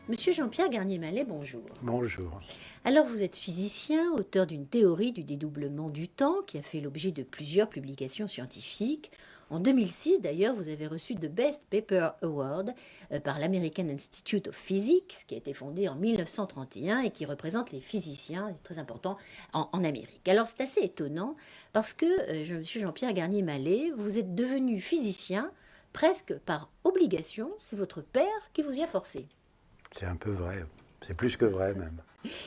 Monsieur Jean-Pierre Garnier-Mallet, bonjour. Bonjour. Alors vous êtes physicien, auteur d'une théorie du dédoublement du temps qui a fait l'objet de plusieurs publications scientifiques. En 2006 d'ailleurs, vous avez reçu The Best Paper Award par l'American Institute of Physics, qui a été fondé en 1931 et qui représente les physiciens, c'est très important, en Amérique. Alors c'est assez étonnant parce que, monsieur Jean-Pierre Garnier-Mallet, vous êtes devenu physicien presque par obligation, c'est votre père qui vous y a forcé. C'est un peu vrai. C'est plus que vrai même.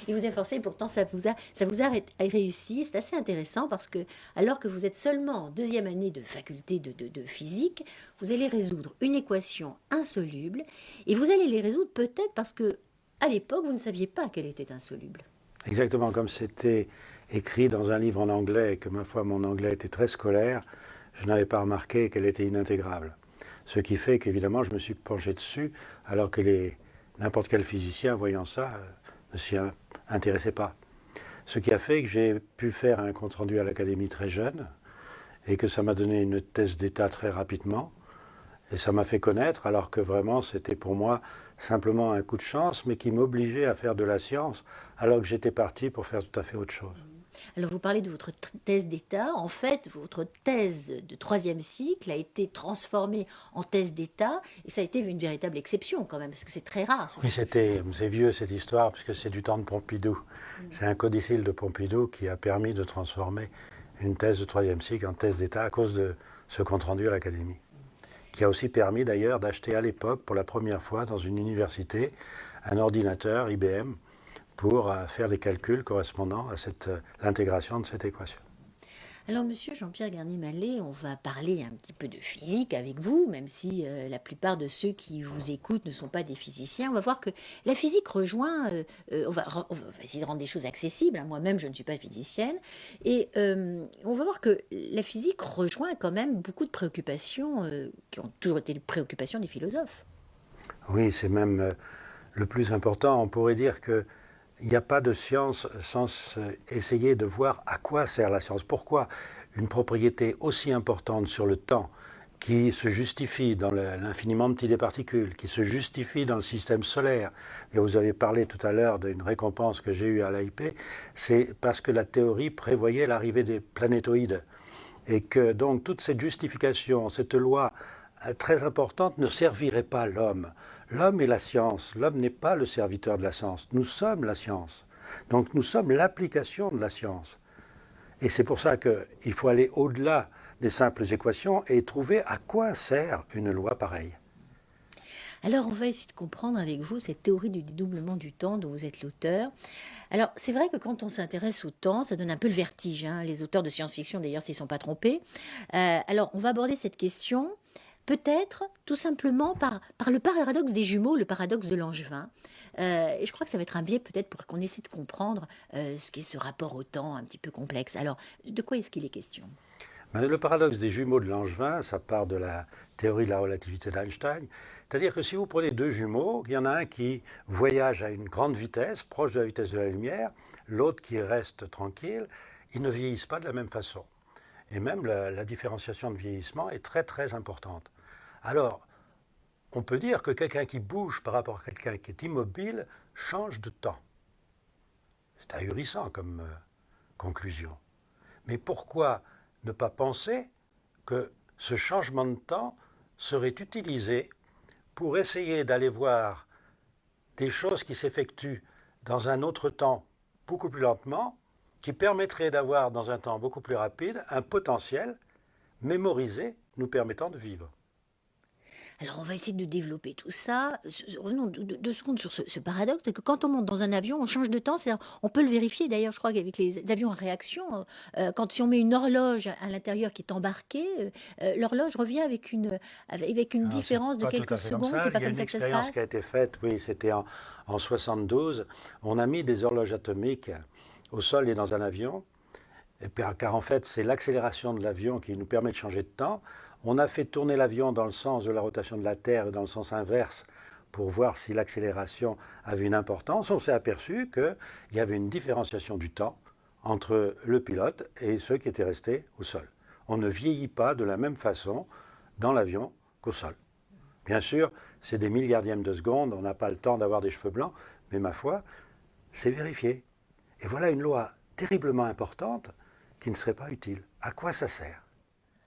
Il vous a forcé, pourtant ça vous a réussi. C'est assez intéressant parce que, alors que vous êtes seulement en deuxième année de faculté de physique, vous allez résoudre une équation insoluble et vous allez les résoudre peut-être parce que, à l'époque, vous ne saviez pas qu'elle était insoluble. Exactement comme c'était écrit dans un livre en anglais et que ma foi mon anglais était très scolaire, je n'avais pas remarqué qu'elle était inintégrable. Ce qui fait qu'évidemment je me suis penché dessus alors que n'importe quel physicien voyant ça ne s'y intéressait pas. Ce qui a fait que j'ai pu faire un compte-rendu à l'Académie très jeune et que ça m'a donné une thèse d'État très rapidement. Et ça m'a fait connaître alors que vraiment c'était pour moi simplement un coup de chance mais qui m'obligeait à faire de la science alors que j'étais parti pour faire tout à fait autre chose. Alors vous parlez de votre thèse d'État. En fait, votre thèse de troisième cycle a été transformée en thèse d'État et ça a été une véritable exception quand même, parce que c'est très rare. Oui, c'est vieux cette histoire puisque c'est du temps de Pompidou. C'est un codicile de Pompidou qui a permis de transformer une thèse de troisième cycle en thèse d'État à cause de ce compte-rendu à l'Académie. Qui a aussi permis d'ailleurs d'acheter à l'époque, pour la première fois dans une université, un ordinateur IBM pour faire des calculs correspondant à l'intégration de cette équation. Alors, monsieur Jean-Pierre Garnier-Mallet, on va parler un petit peu de physique avec vous, même si la plupart de ceux qui vous écoutent ne sont pas des physiciens. On va voir que la physique rejoint, on va essayer de rendre des choses accessibles, hein. Moi-même, je ne suis pas physicienne. Et on va voir que la physique rejoint quand même beaucoup de préoccupations qui ont toujours été les préoccupations des philosophes. Oui, c'est même le plus important. On pourrait dire que il n'y a pas de science sans essayer de voir à quoi sert la science. Pourquoi une propriété aussi importante sur le temps, qui se justifie dans l'infiniment petit des particules, qui se justifie dans le système solaire, et vous avez parlé tout à l'heure d'une récompense que j'ai eue à l'AIP, c'est parce que la théorie prévoyait l'arrivée des planétoïdes. Et que donc toute cette justification, cette loi très importante ne servirait pas l'homme. L'homme est la science. L'homme n'est pas le serviteur de la science. Nous sommes la science. Donc nous sommes l'application de la science. Et c'est pour ça qu'il faut aller au-delà des simples équations et trouver à quoi sert une loi pareille. Alors, on va essayer de comprendre avec vous cette théorie du dédoublement du temps dont vous êtes l'auteur. Alors, c'est vrai que quand on s'intéresse au temps, ça donne un peu le vertige, hein. Les auteurs de science-fiction, d'ailleurs, s'y sont pas trompés. Alors, on va aborder cette question peut-être tout simplement par le paradoxe des jumeaux, le paradoxe de Langevin. Et je crois que ça va être un biais peut-être pour qu'on essaie de comprendre ce qu'est ce rapport au temps un petit peu complexe. Alors, de quoi est-ce qu'il est question ? Le paradoxe des jumeaux de Langevin, ça part de la théorie de la relativité d'Einstein. C'est-à-dire que si vous prenez deux jumeaux, il y en a un qui voyage à une grande vitesse, proche de la vitesse de la lumière, l'autre qui reste tranquille, ils ne vieillissent pas de la même façon. Et même la différenciation de vieillissement est très très importante. Alors, on peut dire que quelqu'un qui bouge par rapport à quelqu'un qui est immobile change de temps. C'est ahurissant comme conclusion. Mais pourquoi ne pas penser que ce changement de temps serait utilisé pour essayer d'aller voir des choses qui s'effectuent dans un autre temps beaucoup plus lentement, qui permettrait d'avoir dans un temps beaucoup plus rapide un potentiel mémorisé nous permettant de vivre. Alors, on va essayer de développer tout ça. Revenons 2 secondes sur ce paradoxe, que quand on monte dans un avion, on change de temps. On peut le vérifier, d'ailleurs, je crois qu'avec les avions à réaction, si on met une horloge à l'intérieur qui est embarquée, l'horloge revient avec une différence de quelques secondes. C'est pas comme ça que ça se passe. Il y a une expérience qui a été faite, oui, c'était en 72. On a mis des horloges atomiques au sol et dans un avion, car en fait, c'est l'accélération de l'avion qui nous permet de changer de temps. On a fait tourner l'avion dans le sens de la rotation de la Terre et dans le sens inverse pour voir si l'accélération avait une importance. On s'est aperçu qu'il y avait une différenciation du temps entre le pilote et ceux qui étaient restés au sol. On ne vieillit pas de la même façon dans l'avion qu'au sol. Bien sûr, c'est des milliardièmes de seconde, on n'a pas le temps d'avoir des cheveux blancs, mais ma foi, c'est vérifié. Et voilà une loi terriblement importante qui ne serait pas utile. À quoi ça sert?